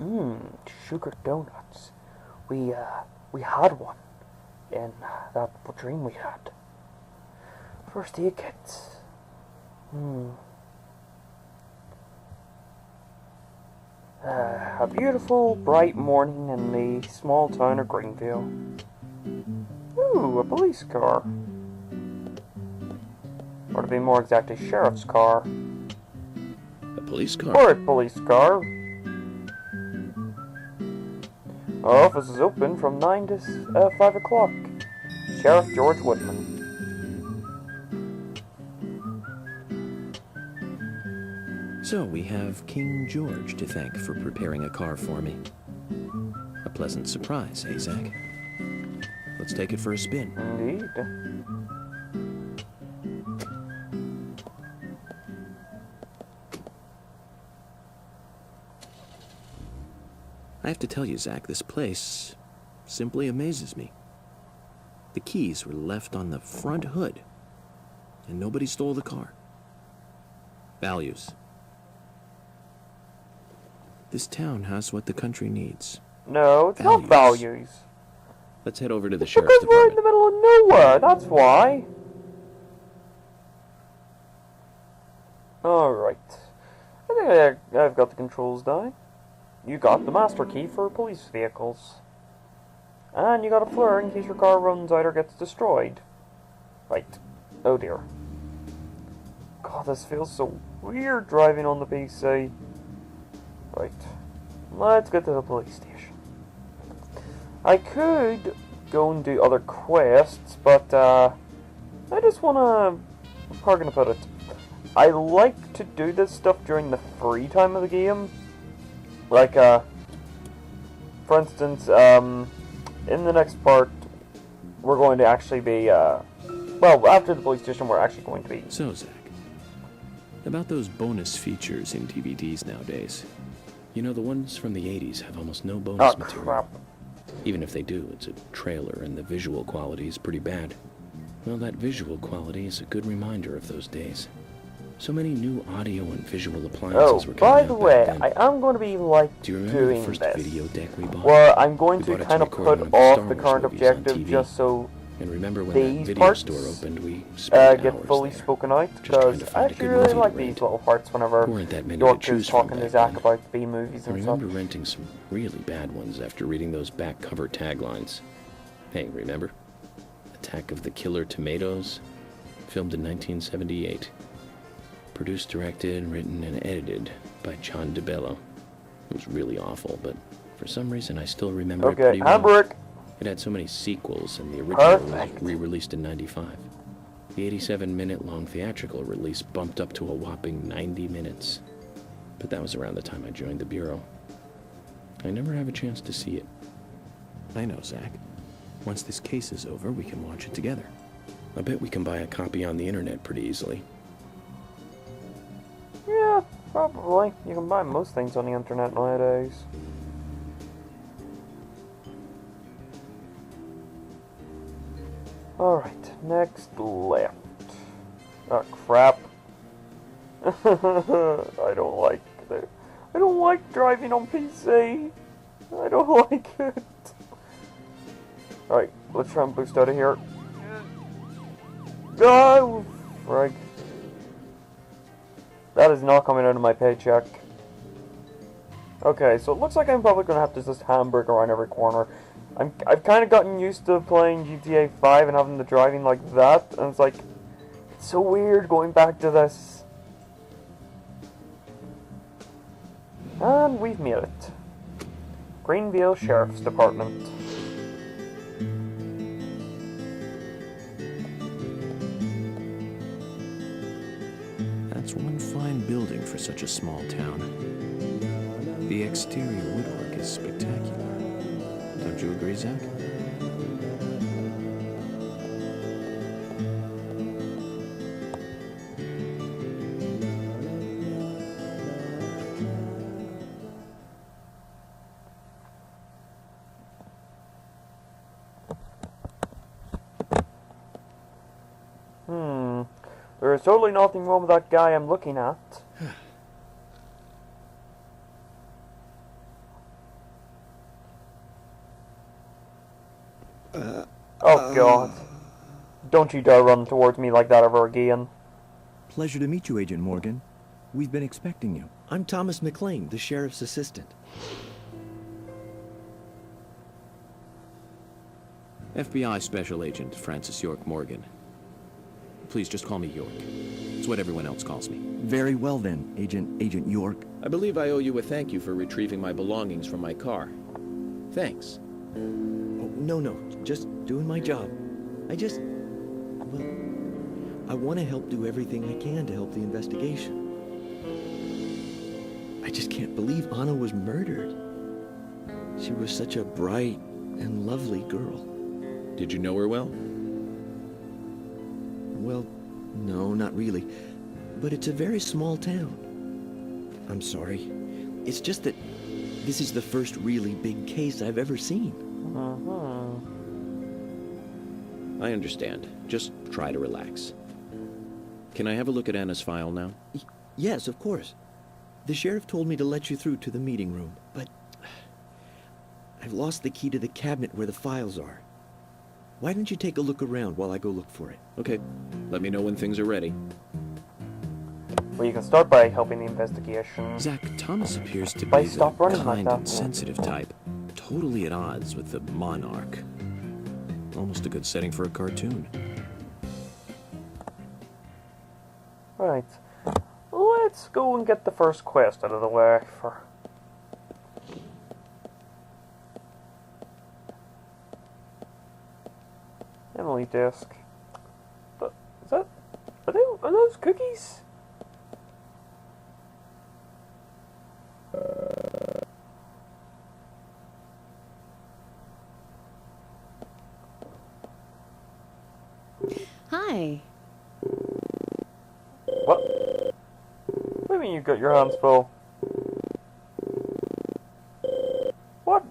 Mmm, sugar donuts. We had one in that dream we had. First aid kits. A beautiful, bright morning in the small town of Greenville. Ooh, a police car. Or to be more exact, a sheriff's car. A police car? Or a police car. Our office is open from 9 to 5 o'clock. Sheriff George Woodman. So we have King George to thank for preparing a car for me. A pleasant surprise, eh, Zach? Let's take it for a spin. Indeed. I have to tell you, Zach, this place simply amazes me. The keys were left on the front hood, and nobody stole the car. Values. This town has what the country needs. No, it's not values. Let's head over to the It's sheriff's because we're in department. the middle of nowhere, that's why. Alright. I think I've got the controls down. You got the master key for police vehicles. And you got a flare in case your car runs out or gets destroyed. Right. Oh dear. God, this feels so weird driving on the PC. Right. Let's get to the police station. I could go and do other quests, but I just wanna... How can I put it? I like to do this stuff during the free time of the game. Like, for instance, in the next part, we're going to actually be, well, after the police station, we're actually going to be... So, Zach, about those bonus features in DVDs nowadays. You know, the ones from the 80s have almost no bonus material. Crap. Even if they do, it's a trailer and the visual quality is pretty bad. Well, that visual quality is a good reminder of those days. So many new audio and visual appliances were coming by out the back way, then. I am going to be, Do you remember doing the first this. video deck we bought? Well, I'm going We to bought it kind of record put one of the off Star the Wars current movies on objective TV. just so And remember when these that video parts, store opened, we spent get hours fully there. spoken out, just trying to because find I a actually good really movie to like rent. these little parts whenever There weren't that many to York choose is from talking to back Zach then. about B movies I and remember such. renting some really bad ones after reading those back cover taglines. Hey, remember? Attack of the Killer Tomatoes? Filmed in 1978. Produced, directed, written, and edited by John DeBello. It was really awful, but for some reason I still remember it pretty well. Handbrake! It had so many sequels, and the original was Perfect. re-released in 95. The 87-minute-long theatrical release bumped up to a whopping 90 minutes. But that was around the time I joined the Bureau. I never have a chance to see it. I know, Zach. Once this case is over, we can watch it together. I bet we can buy a copy on the internet pretty easily. Yeah, probably. You can buy most things on the internet nowadays. Alright, next left. Oh, crap. I don't like driving on PC. I don't like it. Alright, let's try and boost out of here. Oh, frig. That is not coming out of my paycheck. Okay, so it looks like I'm probably going to have to just handbrake around every corner. I've kind of gotten used to playing GTA 5 and having the driving like that, and it's like, it's so weird going back to this. And we've made it. Greenville Sheriff's Department. That's one fine building for such a small town. The exterior woodwork is spectacular. Don't you agree, Zach? There is totally nothing wrong with that guy I'm looking at. Oh God. Don't you dare run towards me like that ever again. Pleasure to meet you, Agent Morgan. We've been expecting you. I'm Thomas McLean, the sheriff's assistant. FBI Special Agent Francis York Morgan. Please just call me York. It's what everyone else calls me. Very well then, Agent York. I believe I owe you a thank you for retrieving my belongings from my car. Thanks. Oh, no, just doing my job. Well, I want to help do everything I can to help the investigation. I just can't believe Anna was murdered. She was such a bright and lovely girl. Did you know her well? Well, no, not really. But it's a very small town. I'm sorry. It's just that this is the first really big case I've ever seen. I understand. Just try to relax. Can I have a look at Anna's file now? Yes, of course. The sheriff told me to let you through to the meeting room, but I've lost the key to the cabinet where the files are. Why don't you take a look around while I go look for it? Okay. Let me know when things are ready. Well, you can start by helping the investigation. Zach, Thomas appears to By be the stop running like kind that. and sensitive type. Totally at odds with the monarch. Almost a good setting for a cartoon. Right. Let's go and get the first quest out of the way for... Emily desk. But is that... Are those cookies? Hi. What? What do you mean you got your hands full? What?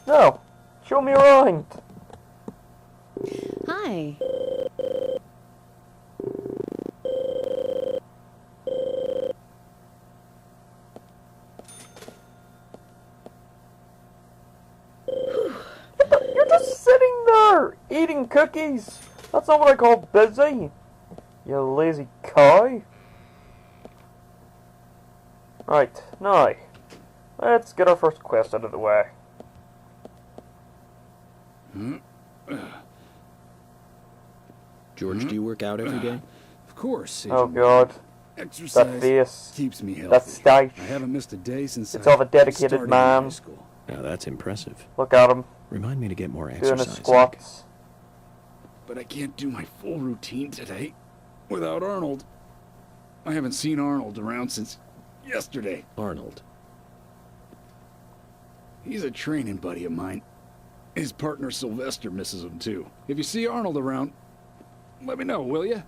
No. Show me around. Hi. You're just sitting there eating cookies. That's not what I call busy. You lazy cow. Right, now, let's get our first quest out of the way. George, do you work out every day? Of course. Oh Agent. God, Exercise that face, keeps me healthy. that stoush. I haven't missed a day since It's I of a dedicated started in man. high school. Now that's impressive. Look at him, Remind me to get more doing exercise. his squats. But I can't do my full routine today without Arnold. I haven't seen Arnold around since yesterday. Arnold. He's a training buddy of mine. His partner Sylvester misses him too. If you see Arnold around, let me know, will you?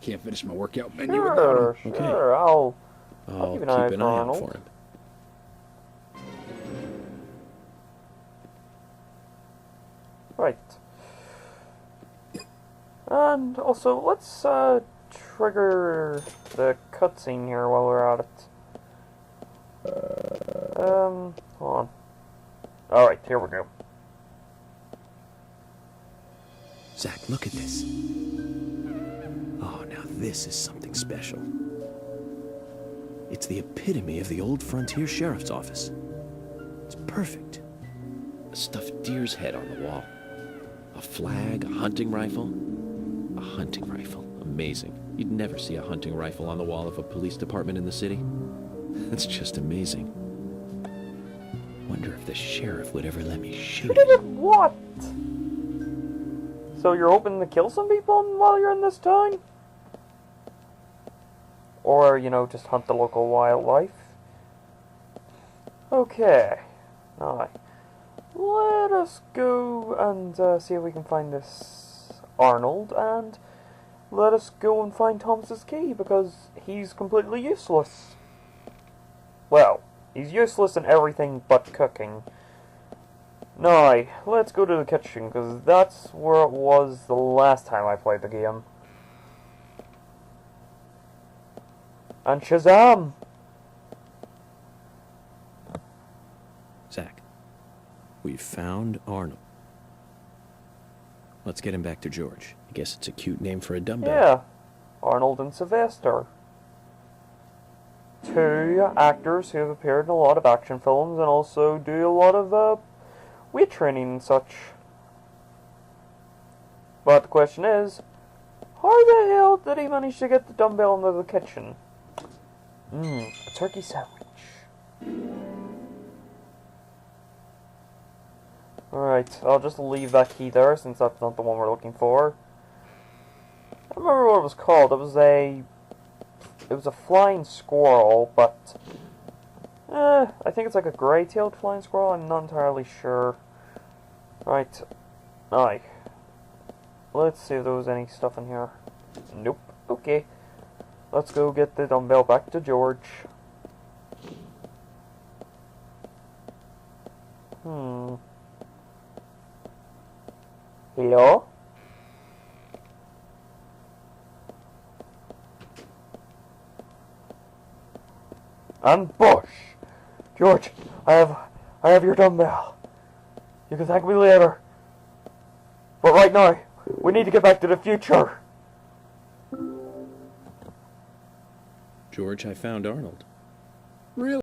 Can't finish my workout menu without him. Sure, I'll I'll keep keep an eye an for eye out Arnold. for him. Right. And also, let's trigger the cutscene here while we're at it. Hold on. Alright, here we go. Zach, look at this. Oh, now this is something special. It's the epitome of the old frontier sheriff's office. It's perfect. A stuffed deer's head on the wall. A flag, a hunting rifle. A hunting rifle. Amazing. You'd never see a hunting rifle on the wall of a police department in the city. That's just amazing. Wonder if the sheriff would ever let me shoot You did it. it what? So you're hoping to kill some people while you're in this town? Or, you know, just hunt the local wildlife? Okay. Now, let us go and see if we can find this Arnold, and let us go and find Thomas's key, because he's completely useless. Well, he's useless in everything but cooking. Now, let's go to the kitchen, because that's where it was the last time I played the game. And Shazam! Zach, We found Arnold. Let's get him back to George. I guess it's a cute name for a dumbbell. Yeah, Arnold and Sylvester. Two actors who have appeared in a lot of action films and also do a lot of weight training and such. But the question is, how the hell did he manage to get the dumbbell into the kitchen? A turkey sandwich. Alright, I'll just leave that key there since that's not the one we're looking for. I don't remember what it was called. It was a flying squirrel, but I think it's like a gray-tailed flying squirrel. I'm not entirely sure. Right. Aye. Let's see if there was any stuff in here. Nope. Okay. Let's go get the dumbbell back to George. Hello? And Bush! George, I have your dumbbell. You can thank me later. But right now, we need to get back to the future. George, I found Arnold. Really?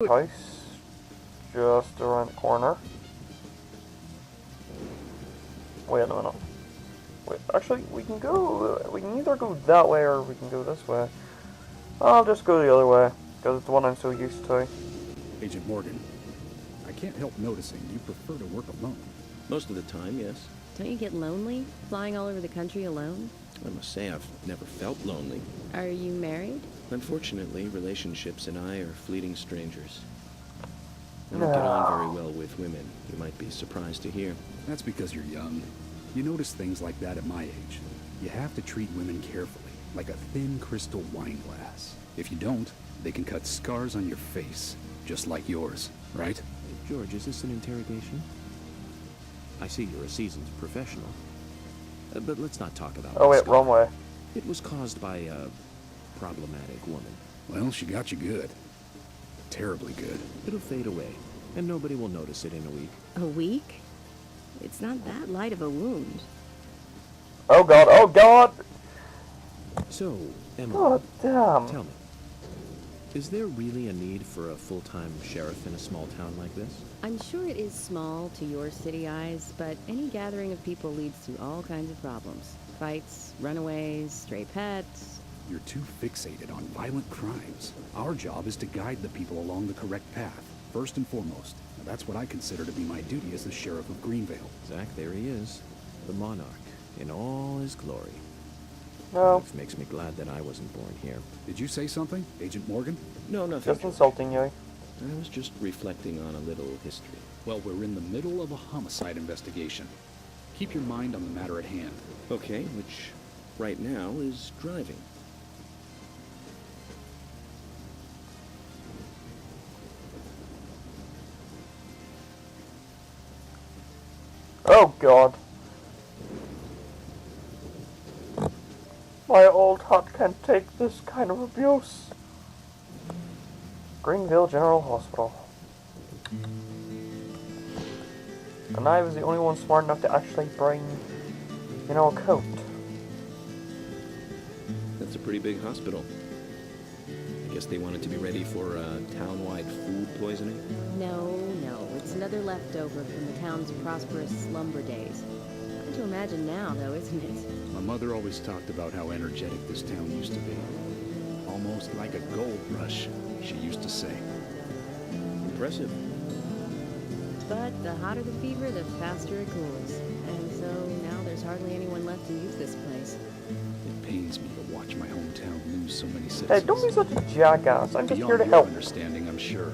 House just around the corner. Wait a minute. Wait, actually, we can either go that way or we can go this way. I'll just go the other way, because it's the one I'm so used to. Agent Morgan, I can't help noticing you prefer to work alone. Most of the time, yes. Don't you get lonely, flying all over the country alone? I must say I've never felt lonely. Are you married? Unfortunately, relationships and I are fleeting strangers. I don't get on very well with women, you might be surprised to hear. That's because you're young. You notice things like that at my age. You have to treat women carefully, like a thin crystal wine glass. If you don't, they can cut scars on your face, just like yours, right? George, is this an interrogation? I see you're a seasoned professional. But let's not talk about Oh wait, Scott. wrong way. It was caused by a problematic woman. Well, she got you good. Terribly good. It'll fade away, and nobody will notice it in a week. A week? It's not that light of a wound. Oh god, oh god! So, Emma, God damn. tell me, is there really a need for a full-time sheriff in a small town like this? I'm sure it is small to your city eyes, but any gathering of people leads to all kinds of problems. Fights, runaways, stray pets. You're too fixated on violent crimes. Our job is to guide the people along the correct path, first and foremost. Now, that's what I consider to be my duty as the sheriff of Greenvale. Zach, there he is. The monarch, in all his glory. No, Which makes me glad that I wasn't born here. Did you say something, Agent Morgan? No, nothing. just insulting you. I was just reflecting on a little history. Well, we're in the middle of a homicide investigation. Keep your mind on the matter at hand. Okay, which right now is driving. Oh god. My old heart can't take this kind of abuse. Greenville General Hospital. And I was the only one smart enough to actually bring, you know, a coat. That's a pretty big hospital. I guess they wanted to be ready for town-wide food poisoning. No, it's another leftover from the town's prosperous slumber days. Hard to imagine now, though, isn't it? My mother always talked about how energetic this town used to be. Almost like a gold rush, she used to say. Impressive. But the hotter the fever, the faster it cools. And so now there's hardly anyone left to use this place. It pains me to watch my hometown lose so many citizens. Hey, don't be such a jackass. I'm just Beyond here to your help. understanding, I'm sure.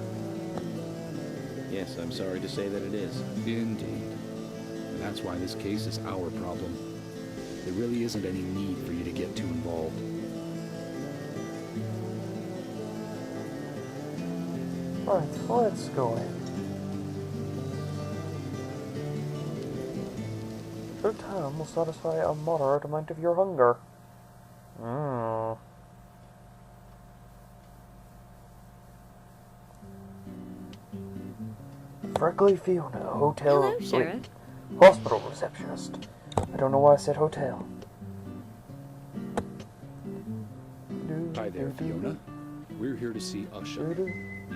Yes, I'm sorry to say that it is. Indeed. And that's why this case is our problem. There really isn't any need for you to get too involved. Right, let's go in. Food time will satisfy a moderate amount of your hunger. Freckly Fiona, hotel. Hello, Sheriff. Hospital receptionist. I don't know why I said hotel. Hi there, Fiona. We're here to see Usha. Do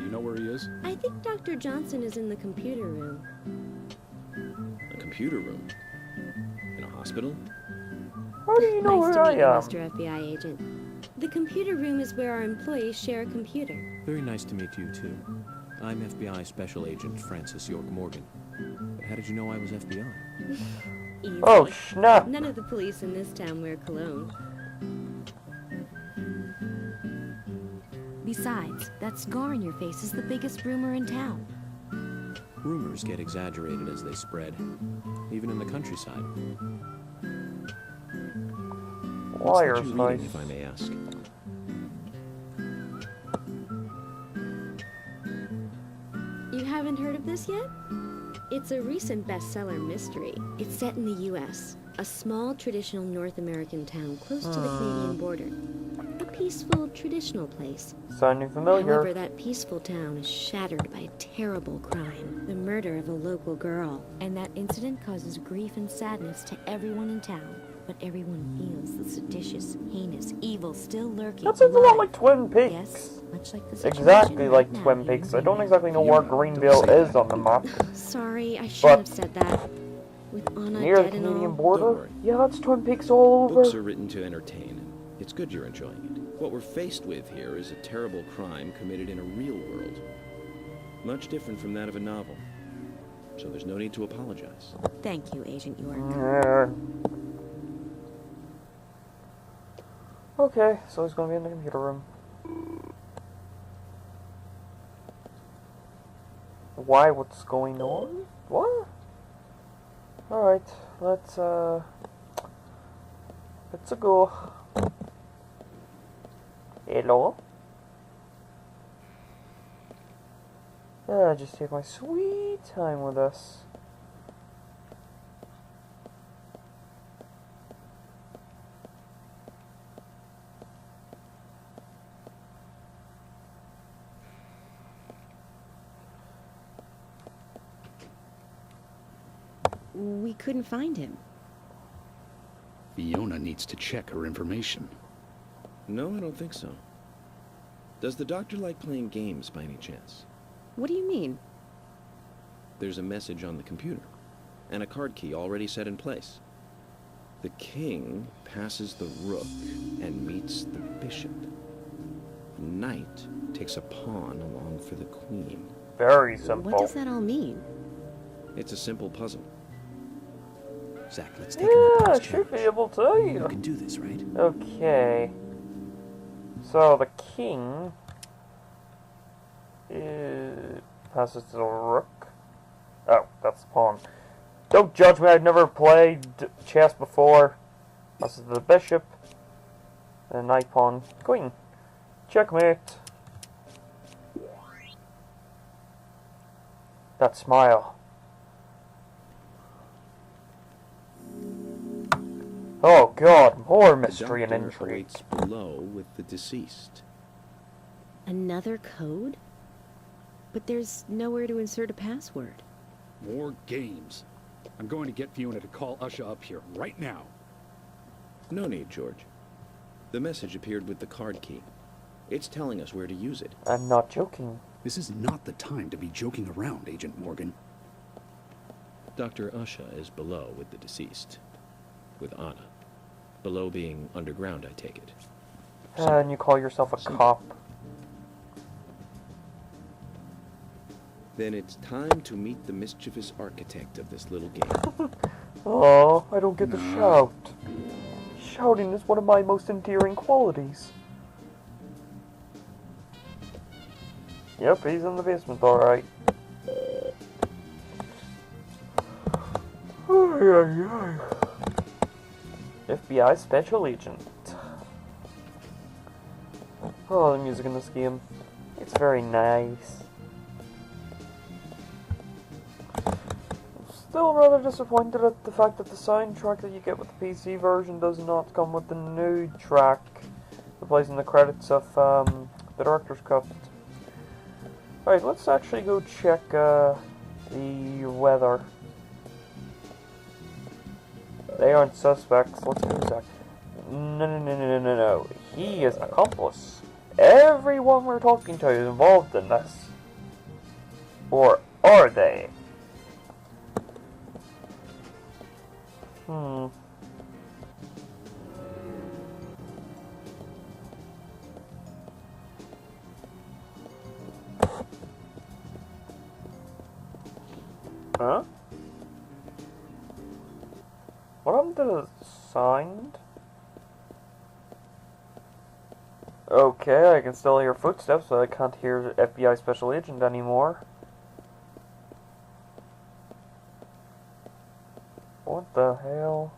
you know where he is? I think Dr. Johnson is in the computer room. A computer room? In a hospital? How do you know Nice where to I meet you, am? Mr. FBI agent. The computer room is where our employees share a computer. Very nice to meet you, too. I'm FBI Special Agent Francis York Morgan. But how did you know I was FBI? Easy. Oh, snap. None of the police in this town wear cologne. Besides, that scar on your face is the biggest rumor in town. Rumors get exaggerated as they spread, even in the countryside. What's that Liar's you're face. reading, if I may ask? You haven't heard of this yet? It's a recent bestseller mystery. It's set in the U.S., a small traditional North American town close to the Canadian border. A peaceful, traditional place. Sounding familiar. However, that peaceful town is shattered by a terrible crime, the murder of a local girl. And that incident causes grief and sadness to everyone in town. But everyone feels the seditious, heinous evil still lurking. That sounds a lot alive. like Twin Peaks. Yes, Much like the situation exactly right like now Twin here in Peaks. I don't Greenville. exactly know where Yeah, Greenville don't say is that. on the map. Sorry, I But- shouldn't have said that. With Anna Near the dead and Canadian all. border? Don't worry. Yeah, it's Twin Peaks all over. Books are written to entertain, and it's good you're enjoying it. What we're faced with here is a terrible crime committed in a real world. Much different from that of a novel. So there's no need to apologize. Thank you, Agent York. Okay, so he's gonna be in the computer room. Why? What's going on? What? Alright, let's go. Hello? Just take my sweet time with this. We couldn't find him. Fiona needs to check her information. No, I don't think so. Does the doctor like playing games by any chance? What do you mean? There's a message on the computer, and a card key already set in place. The king passes the rook and meets the bishop. The knight takes a pawn along for the queen. Very simple. What does that all mean? It's a simple puzzle. Zach, let's take a look Yeah, at I this should be challenge. able to. You can do this, right? Okay. So the king passes to the rook. Oh, that's the pawn. Don't judge me, I've never played chess before. Passes to the bishop. And knight, pawn, queen. Checkmate. That smile. Oh god, more mystery and The doctor intrigue. awaits below with the deceased. Another code? But there's nowhere to insert a password. More games. I'm going to get Fiona to call Usha up here right now. No need, George. The message appeared with the card key. It's telling us where to use it. I'm not joking. This is not the time to be joking around, Agent Morgan. Dr. Usha is below with the deceased. With Anna. Below being underground, I take it. And you call yourself a cop. Then it's time to meet the mischievous architect of this little game. Oh, I don't get to shout. Shouting is one of my most endearing qualities. Yep, he's in the basement, alright. FBI Special Agent. Oh, the music in this game. It's very nice. Still rather disappointed at the fact that the soundtrack that you get with the PC version does not come with the new track that plays in the credits of the director's cut. Alright, let's actually go check the weather. They aren't suspects. Let's go check. No. He is an accomplice. Everyone we're talking to is involved in this. Or are they? Huh? What happened to the sign? Okay, I can still hear footsteps, but I can't hear FBI Special Agent anymore. What the hell?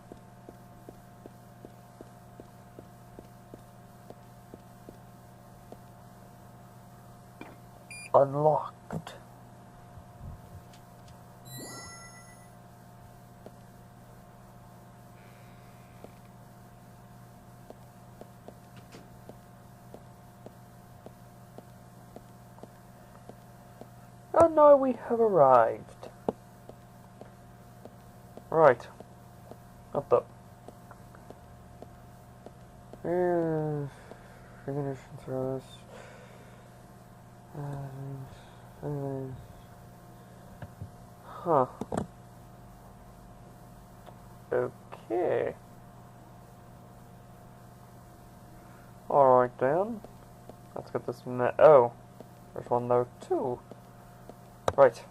Unlocked. And now we have arrived. Right. Up the... Premonition throws. Huh. Okay. Alright then. Let's get this oh. There's one there too. Right.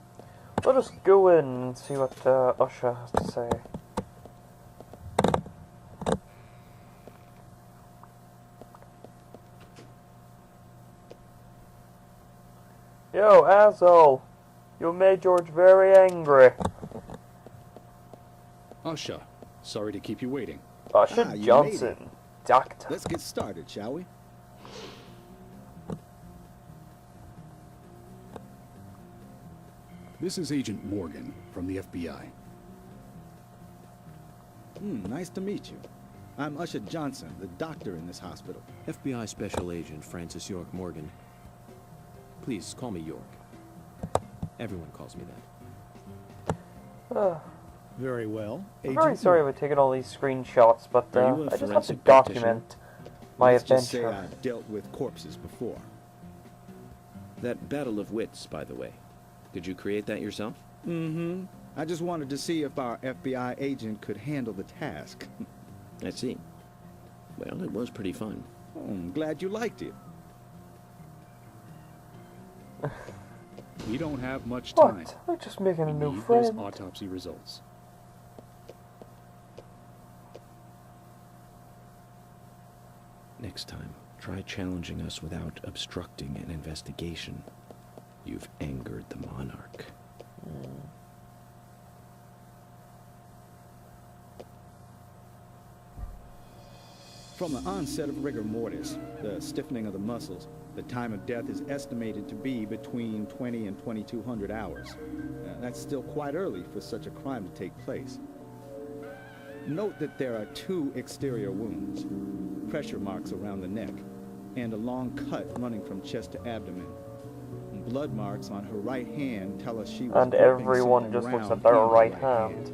Let us go in and see what Usha has to say. Yo, asshole! You made George very angry. Usha, sorry to keep you waiting. Usha you Johnson, doctor. Let's get started, shall we? This is Agent Morgan from the FBI. Nice to meet you. I'm Usha Johnson, the doctor in this hospital. FBI Special Agent Francis York Morgan. Please, call me York. Everyone calls me that. Very well. I'm very sorry we're taking all these screenshots, but Are you a I just have to forensic document my Let's just say adventure. I've dealt with corpses before. That battle of wits, by the way. Did you create that yourself? Mm-hmm. I just wanted to see if our FBI agent could handle the task. I see. Well, it was pretty fun. Oh, I'm glad you liked it. We don't have much time. What? We're just making We a new need those friend. autopsy results. Next time, try challenging us without obstructing an investigation. You've angered the monarch. From the onset of rigor mortis, the stiffening of the muscles, the time of death is estimated to be between 20 and 2200 hours. That's still quite early for such a crime to take place. Note that there are 2 exterior wounds, pressure marks around the neck, and a long cut running from chest to abdomen. Blood marks on her right hand tell us she was And gripping everyone something just looks round at their in her right hand.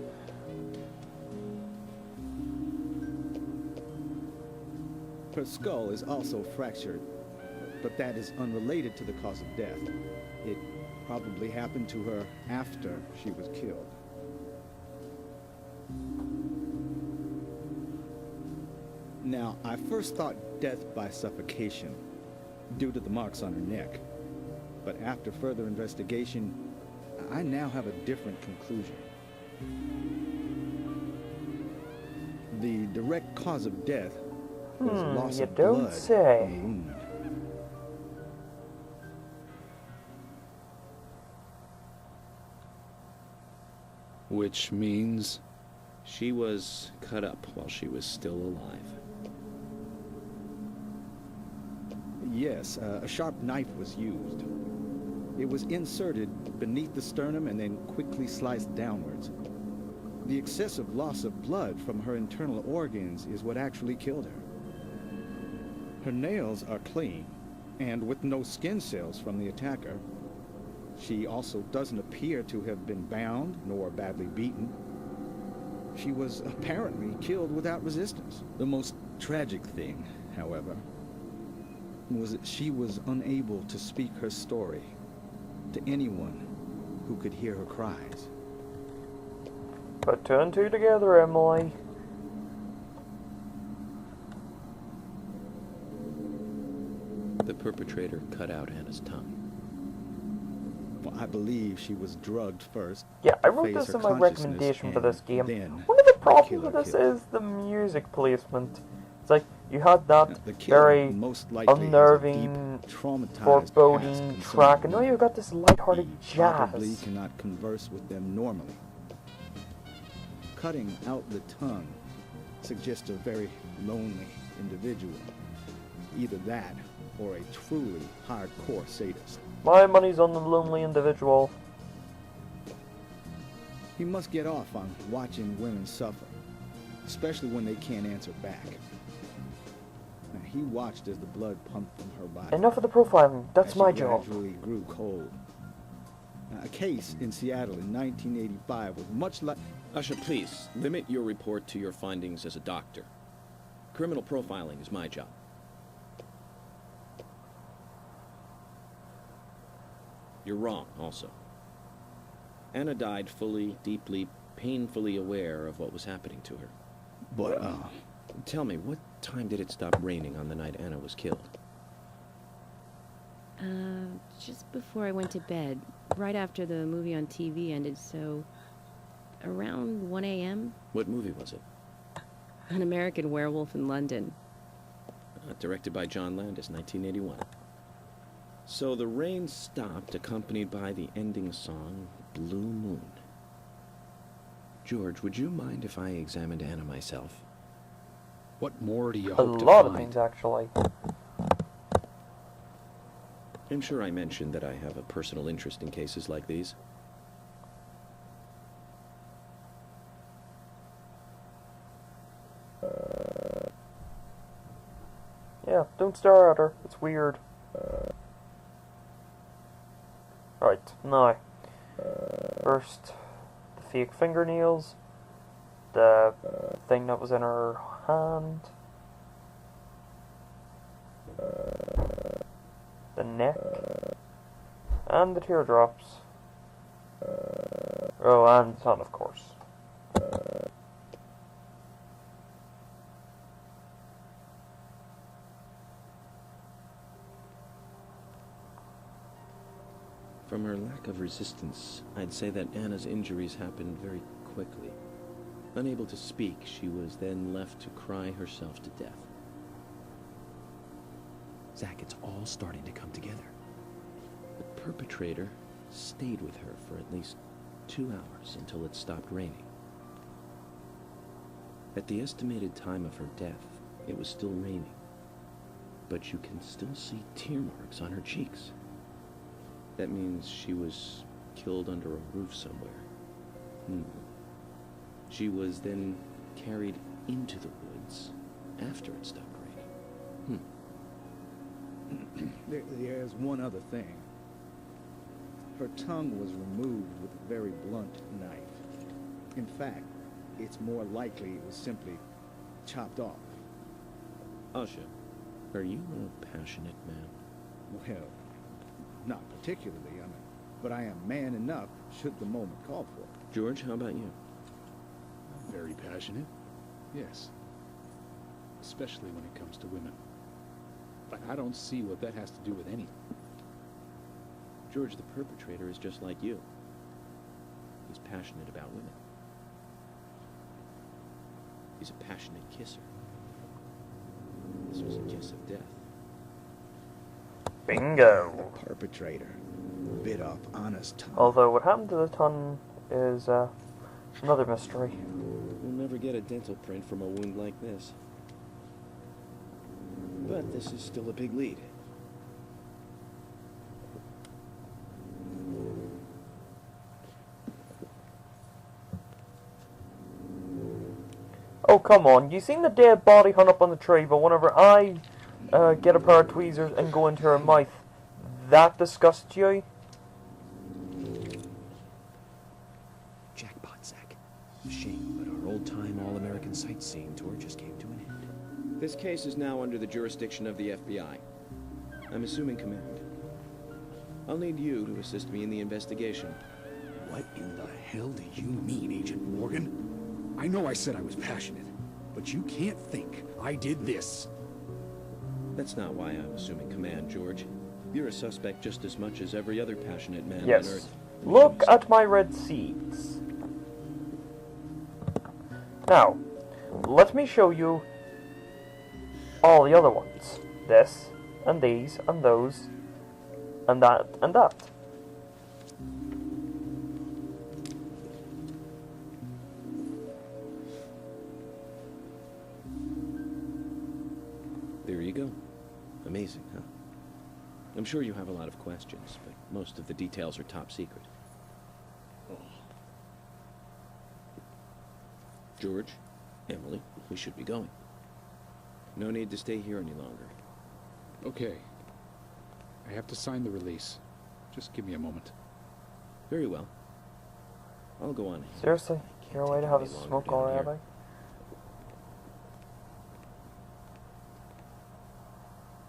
Her skull is also fractured, but that is unrelated to the cause of death. It probably happened to her after she was killed. Now, I first thought death by suffocation, due to the marks on her neck. But after further investigation, I now have a different conclusion. The direct cause of death was loss you of don't blood say. from the wound. Which means... She was cut up while she was still alive. Yes, a sharp knife was used. It was inserted beneath the sternum and then quickly sliced downwards. The excessive loss of blood from her internal organs is what actually killed her. Her nails are clean, and with no skin cells from the attacker. She also doesn't appear to have been bound nor badly beaten. She was apparently killed without resistance. The most tragic thing, however, was that she was unable to speak her story to anyone who could hear her cries. Put 2 and 2 together, Emily. The perpetrator cut out Anna's tongue. Well, I believe she was drugged first. Yeah, I to wrote phase this her in my consciousness, recommendation for and this game. then One of the the problems killer with this killed her. is the music placement. It's like, you had that The killer very most likely has a unnerving, deep, traumatized foreboding past concerning track, and now women. you've got this lighthearted He probably jazz. cannot converse with them normally. Cutting out the tongue suggests a very lonely individual. Either that, or a truly hardcore sadist. My money's on the lonely individual. He must get off on watching women suffer, especially when they can't answer back. Now, he watched as the blood pumped from her body. Enough of the profiling, that's as she my job. gradually grew cold. Now, a case in Seattle in 1985 was much like... Usha, please, limit your report to your findings as a doctor. Criminal profiling is my job. You're wrong, also. Anna died fully, deeply, painfully aware of what was happening to her. But, Tell me, what time did it stop raining on the night Anna was killed? Just before I went to bed, right after the movie on TV ended, so around 1 a.m. What movie was it? An American Werewolf in London. Directed by John Landis, 1981. So the rain stopped, accompanied by the ending song, Blue Moon. George, would you mind if I examined Anna myself? What more do you A hope to lot of find? things, actually. I'm sure I mentioned that I have a personal interest in cases like these. Yeah, don't stare at her. It's weird. Right, now. First, the fake fingernails. The thing that was in her hand. The neck. And the teardrops. Oh, and the sun, of course. From her lack of resistance, I'd say that Anna's injuries happened very quickly. Unable to speak, she was then left to cry herself to death. Zach, it's all starting to come together. The perpetrator stayed with her for at least 2 hours until it stopped raining. At the estimated time of her death, it was still raining, but you can still see tear marks on her cheeks. That means she was killed under a roof somewhere. She was then carried into the woods after it stopped raining. There's one other thing. Her tongue was removed with a very blunt knife. In fact, it's more likely it was simply chopped off. Asha, are you a passionate man? Well, not particularly, but I am man enough should the moment call for it. George, how about you? Very passionate, yes. Especially when it comes to women. But I don't see what that has to do with anything. George, the perpetrator, is just like you. He's passionate about women. He's a passionate kisser. This was a kiss of death. Bingo! The perpetrator bit off Anna's tongue. Although what happened to the tongue is another mystery. We'll never get a dental print from a wound like this. But this is still a big lead. Oh, come on. You seen the dead body hung up on the tree, but whenever I get a pair of tweezers and go into her mouth, that disgusts you? Jackpot, Zach. Shame, but our old-time all-American sightseeing tour just came to an end. This case is now under the jurisdiction of the FBI. I'm assuming command. I'll need you to assist me in the investigation. What in the hell do you mean, Agent Morgan? I know I said I was passionate, but you can't think I did this. That's not why I'm assuming command, George. You're a suspect just as much as every other passionate man on Yes. Earth. Look at my red seeds. Now, let me show you all the other ones. This, and these, and those, and that, and that. There you go. Amazing, huh? I'm sure you have a lot of questions, but most of the details are top secret. George, Emily, we should be going. No need to stay here any longer. Okay. I have to sign the release. Just give me a moment. Very well. I'll go on ahead. Seriously? Can't You're a way take to have a any longer smoke down already? here.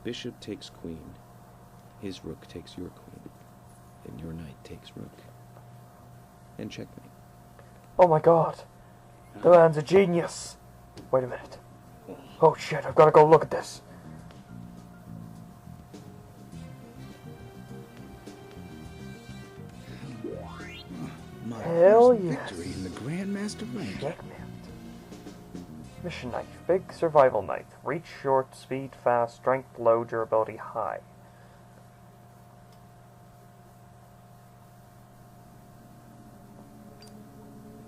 Bishop takes queen. His rook takes your queen. then your knight takes rook. And checkmate. Oh my god. The man's a genius. Wait a minute. Oh shit, I've got to go look at this. My Hell first yes. victory in the Grandmaster rank. Checkmate. Mission knife. Big survival knife. Reach short, speed fast, strength low, durability high.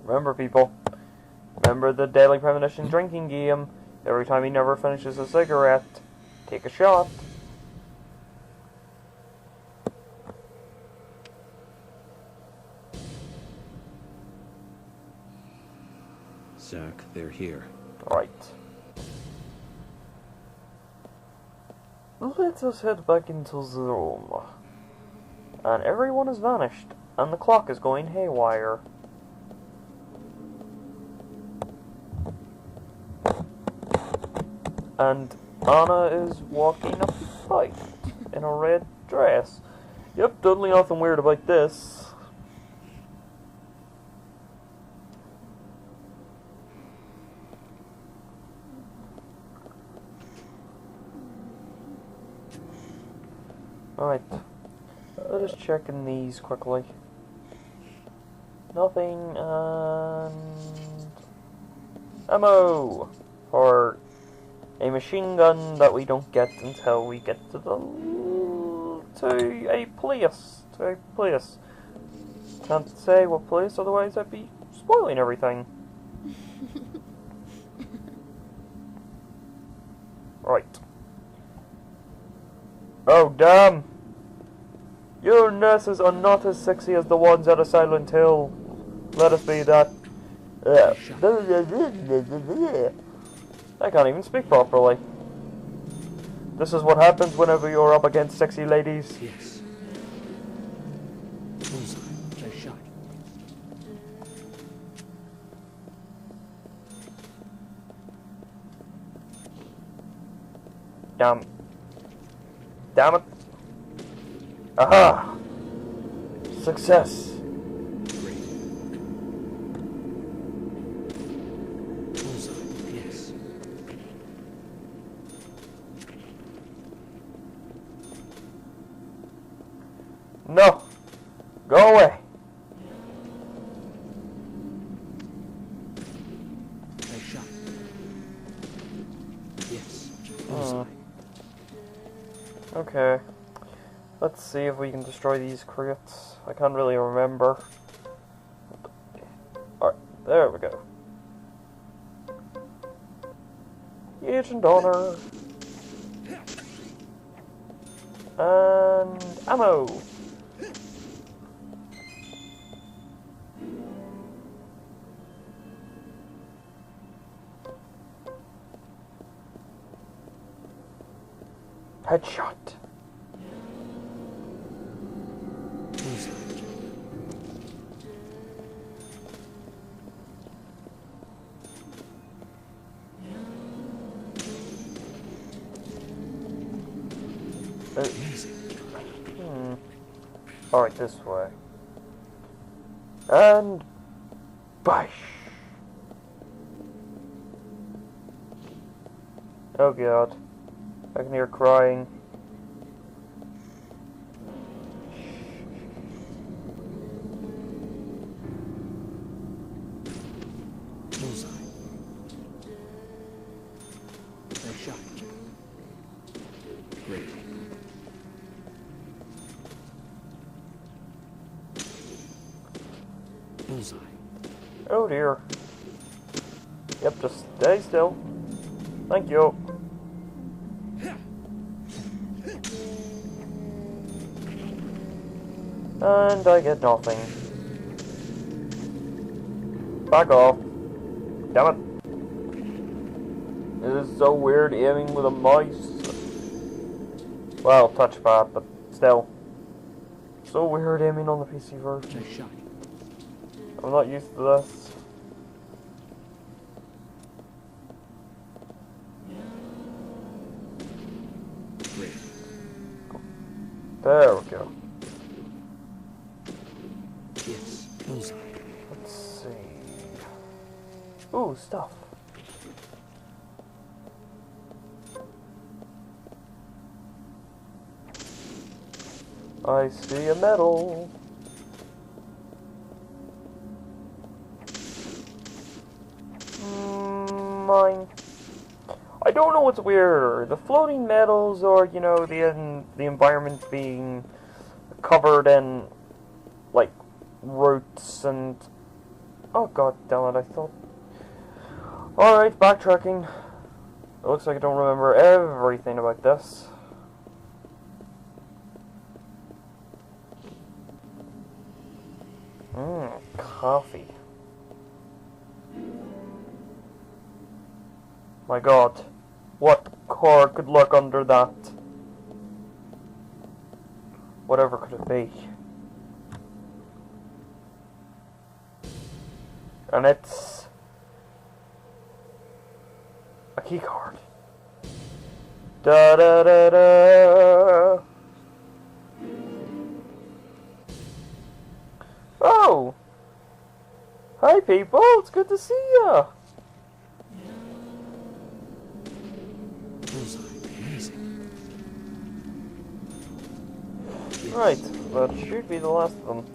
Remember, people. Remember the daily premonition drinking game. Every time he never finishes a cigarette, take a shot. Zach, they're here. Right. Let us head back into the room. And everyone has vanished, and the clock is going haywire. And Anna is walking a fight in a red dress. Yep, totally nothing weird about this. Alright, let us check in these quickly. Nothing, and ammo for a machine gun that we don't get until we get to a place. Can't say what place, otherwise I'd be spoiling everything. Right. Oh damn! Your nurses are not as sexy as the ones at a Silent Hill. Let us be that. I can't even speak properly. This is what happens whenever you're up against sexy ladies. Yes. Bullseye. Nice shot. Damn it. Aha! Success. Bullseye. Yes. No! Go away! Nice shot. Yes. Okay. Let's see if we can destroy these crates. I can't really remember. Alright, there we go. Agent Honor. And ammo. Headshot. Alright, this way. And bash. Oh god. I can hear crying. Bullseye. Nice shot. Great. Bullseye. Oh dear. Yep, just stay still. Thank you. And I get nothing. Back off. Damn it. It is so weird aiming with a mouse. Well, touchpad, but still. So weird aiming on the PC version. Nice shot. I'm not used to this. Great. There we go. Ooh, stuff. I see a medal. Mine. I don't know what's weirder, the floating medals or, you know, the environment being covered in, like, roots and... Oh, god damn it, I thought... Alright, backtracking. It looks like I don't remember everything about this. Coffee. My god. What core could lurk under that? Whatever could it be? And it's... a keycard. Da da da da. Oh! Hi people, it's good to see ya! Right, that should be the last of them.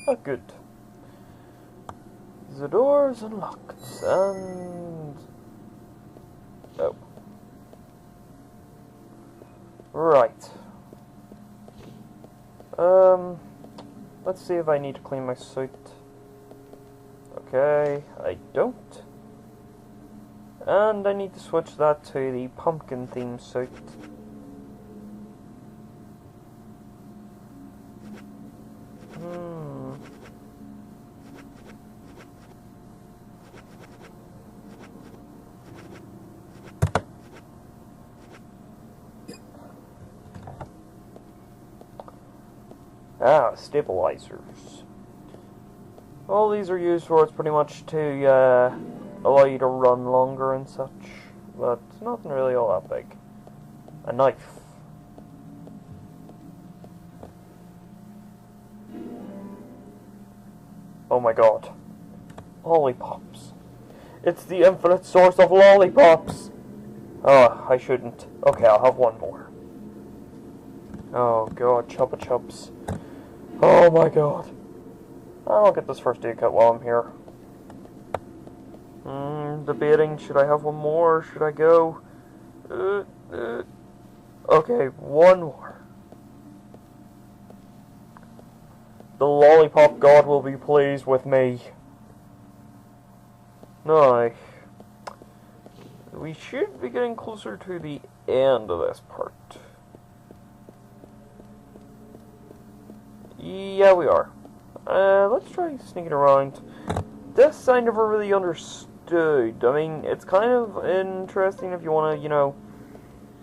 Oh, good. The door's unlocked, and... oh. Right. Let's see if I need to clean my suit. Okay, I don't. And I need to switch that to the pumpkin theme suit. Ah, stabilizers. All these are used for, it's pretty much to allow you to run longer and such, but nothing really all that big. A knife. Oh my god. Lollipops. It's the infinite source of lollipops! Oh, I shouldn't. Okay, I'll have one more. Oh god, Chupa Chups. Oh my god. I'll get this first aid kit while I'm here. Debating, should I have one more or should I go? Okay, one more. The lollipop god will be pleased with me. No, we should be getting closer to the end of this part. Yeah, we are. Let's try sneaking around. This I never really understood. I mean, it's kind of interesting if you want to, you know,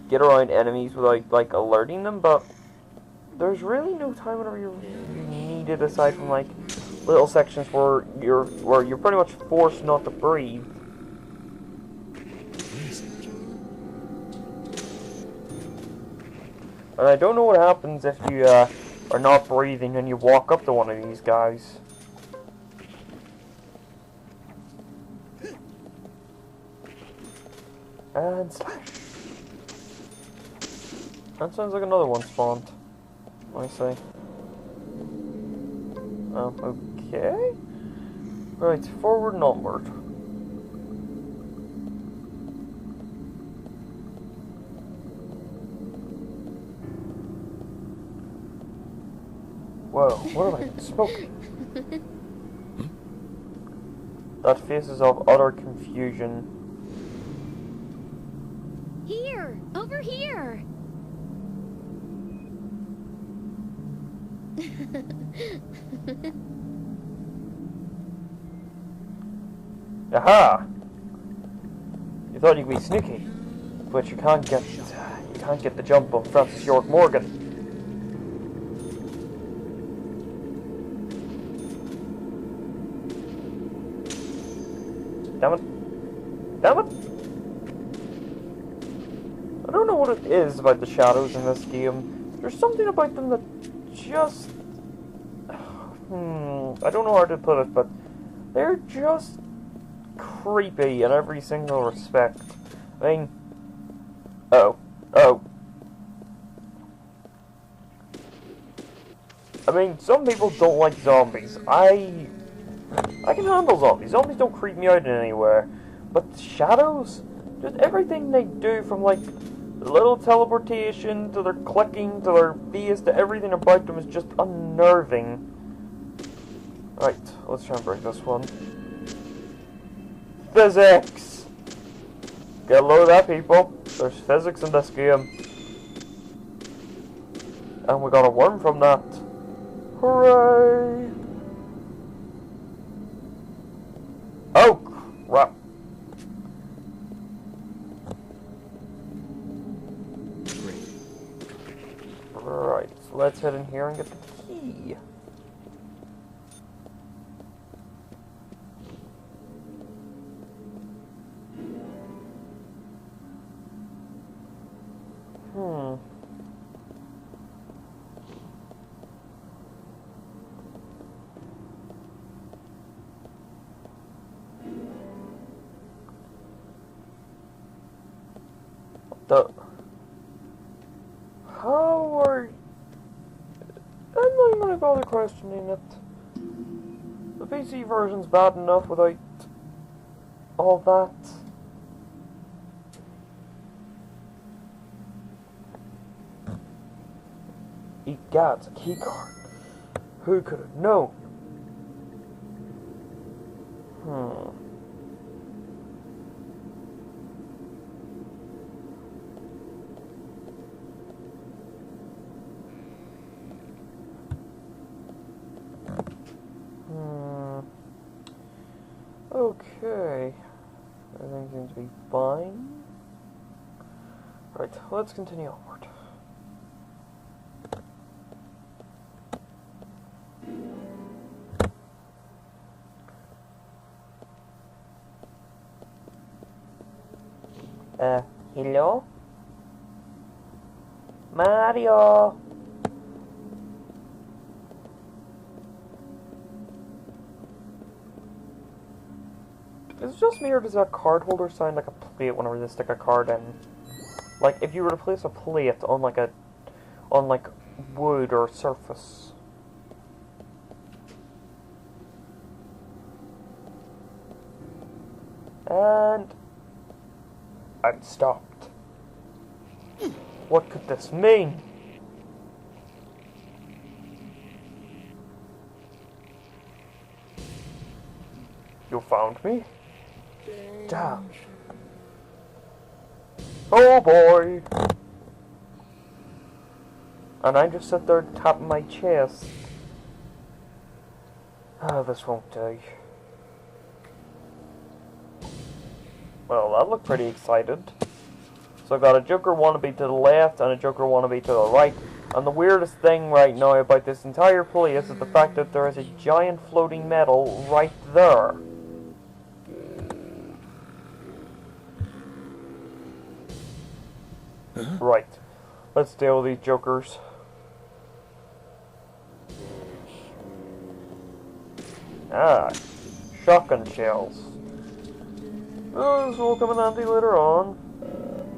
get around enemies without, like, alerting them, but there's really no time whenever you need it aside from, like, little sections where you're pretty much forced not to breathe. And I don't know what happens if you, are not breathing and you walk up to one of these guys. And slash. That sounds like another one spawned. I say. Okay. Right, forward and onward. Whoa, what have I been smoking? That faces of utter confusion. Here! Over here! Aha! You thought you'd be sneaky, but you can't get the jump of Francis York Morgan. Damn it. Damn it! I don't know what it is about the shadows in this game. There's something about them that just... I don't know how to put it, but they're just creepy in every single respect. I mean... Oh. I mean, some people don't like zombies. I can handle zombies. Zombies don't creep me out in anywhere. But the shadows, just everything they do, from like the little teleportation to their clicking to their face to everything about them, is just unnerving. Right, let's try and break this one. Physics! Get a load of that, people. There's physics in this game. And we got a worm from that. Hooray! Oh, crap. Right, so let's head in here and get the key. How are... I'm not even gonna bother questioning it. The PC version's bad enough without all that. Egad's a keycard. Who could have known? Okay. Everything seems to be fine. Right, let's continue onward. Hello? Mario? Is it just me, or does that card holder sound like a plate whenever they stick a card in? Like, if you were to place a plate on like wood or surface. And I'm stopped. What could this mean? You found me? Damn. Oh boy! And I just sit there tapping my chest. Oh, this won't do. Well, that looked pretty excited. So I've got a Joker wannabe to the left and a Joker wannabe to the right. And the weirdest thing right now about this entire place is the fact that there is a giant floating medal right there. Right. Let's deal with these Jokers. Ah, shotgun shells. Those will come in handy later on.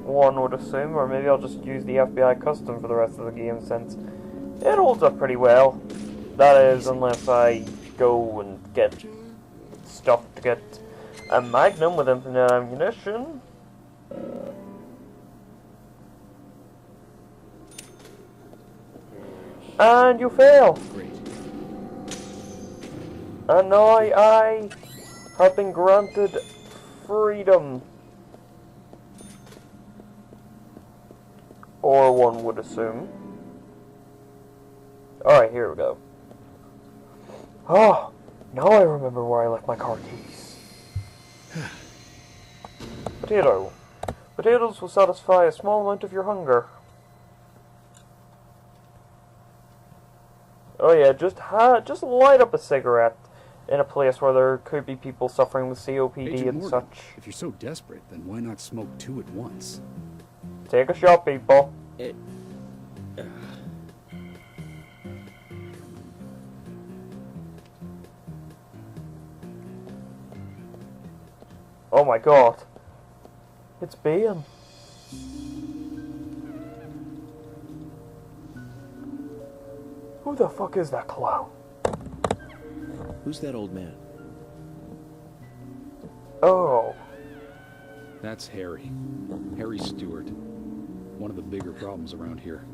One would assume, or maybe I'll just use the FBI custom for the rest of the game since it holds up pretty well. That is, unless I go and get stuff to get a Magnum with infinite ammunition. And you fail! And now I have been granted freedom. Or one would assume. Alright, here we go. Oh, now I remember where I left my car keys. Potato. Potatoes will satisfy a small amount of your hunger. Oh yeah, just light up a cigarette in a place where there could be people suffering with COPD Agent and Morgan, such. if you're so desperate, then why not smoke 2 at once? Take a shot, people. Oh my god. It's Bane. Who the fuck is that clown? Who's that old man? Oh. That's Harry. Harry Stewart. One of the bigger problems around here.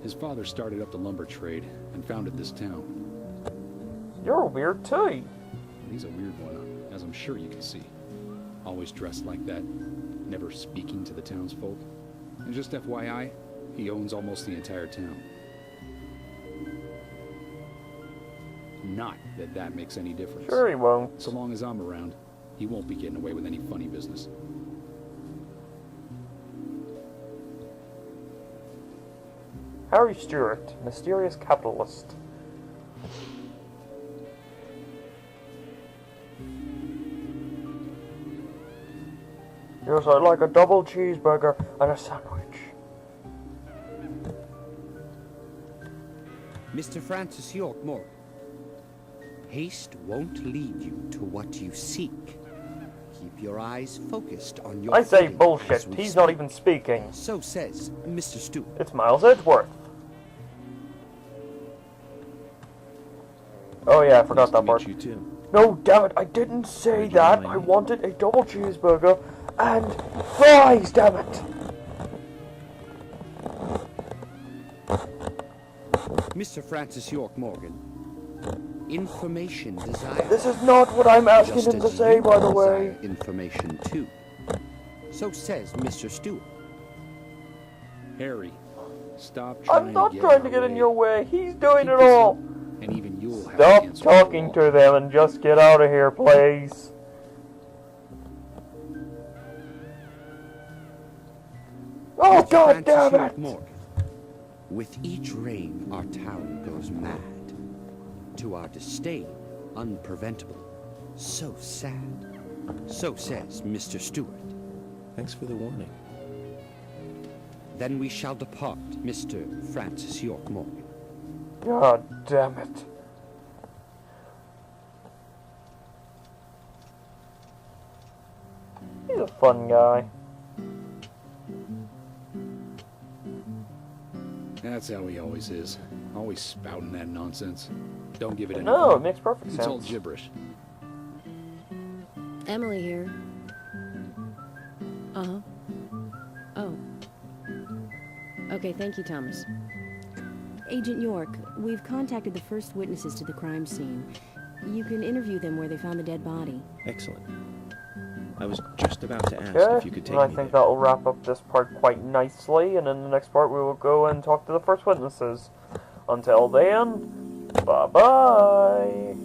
His father started up the lumber trade and founded this town. You're weird too. He's a weird one, as I'm sure you can see. Always dressed like that, never speaking to the townsfolk. And just FYI, he owns almost the entire town. Not that that makes any difference. Sure he won't. So long as I'm around, he won't be getting away with any funny business. Harry Stewart, mysterious capitalist. Yes, I'd like a double cheeseburger and a sandwich. Mr. Francis York Morgan, haste won't lead you to what you seek. Keep your eyes focused on your I say footing bullshit. as we He's speak. not even speaking. So says Mr. Stewart. It's Miles Edgeworth. Oh yeah, I forgot that part. You too. No, damn it, I didn't say Where'd you that. know my I name? wanted a double cheeseburger and fries, damn it. Mr. Francis York Morgan, information desired. This is not what I'm asking just him to as say, you by the way. desire information too. So says Mr. Stewart. Harry, stop trying I'm not to get trying in to our get in way. your way. He's doing Keep it this all. up, and even you'll have Stop to answer talking for to them and just get out of here, please. Oh, Mr. god Francis damn York it! Morgan, with each rain, our town goes mad. To our disdain, unpreventable. So sad. So says Mr. Stewart. Thanks for the warning. Then we shall depart, Mr. Francis York Morgan. God damn it. He's a fun guy. That's how he always is. Always spouting that nonsense. Don't give it any No, thought. it makes perfect It's all sense. gibberish. Emily here. Uh-huh. Oh. Okay, thank you, Thomas. Agent York, we've contacted the first witnesses to the crime scene. You can interview them where they found the dead body. Excellent. I was just about to ask Okay, if you could take and I me think there. that'll wrap up this part quite nicely, and in the next part we will go and talk to the first witnesses. Until then, bye-bye!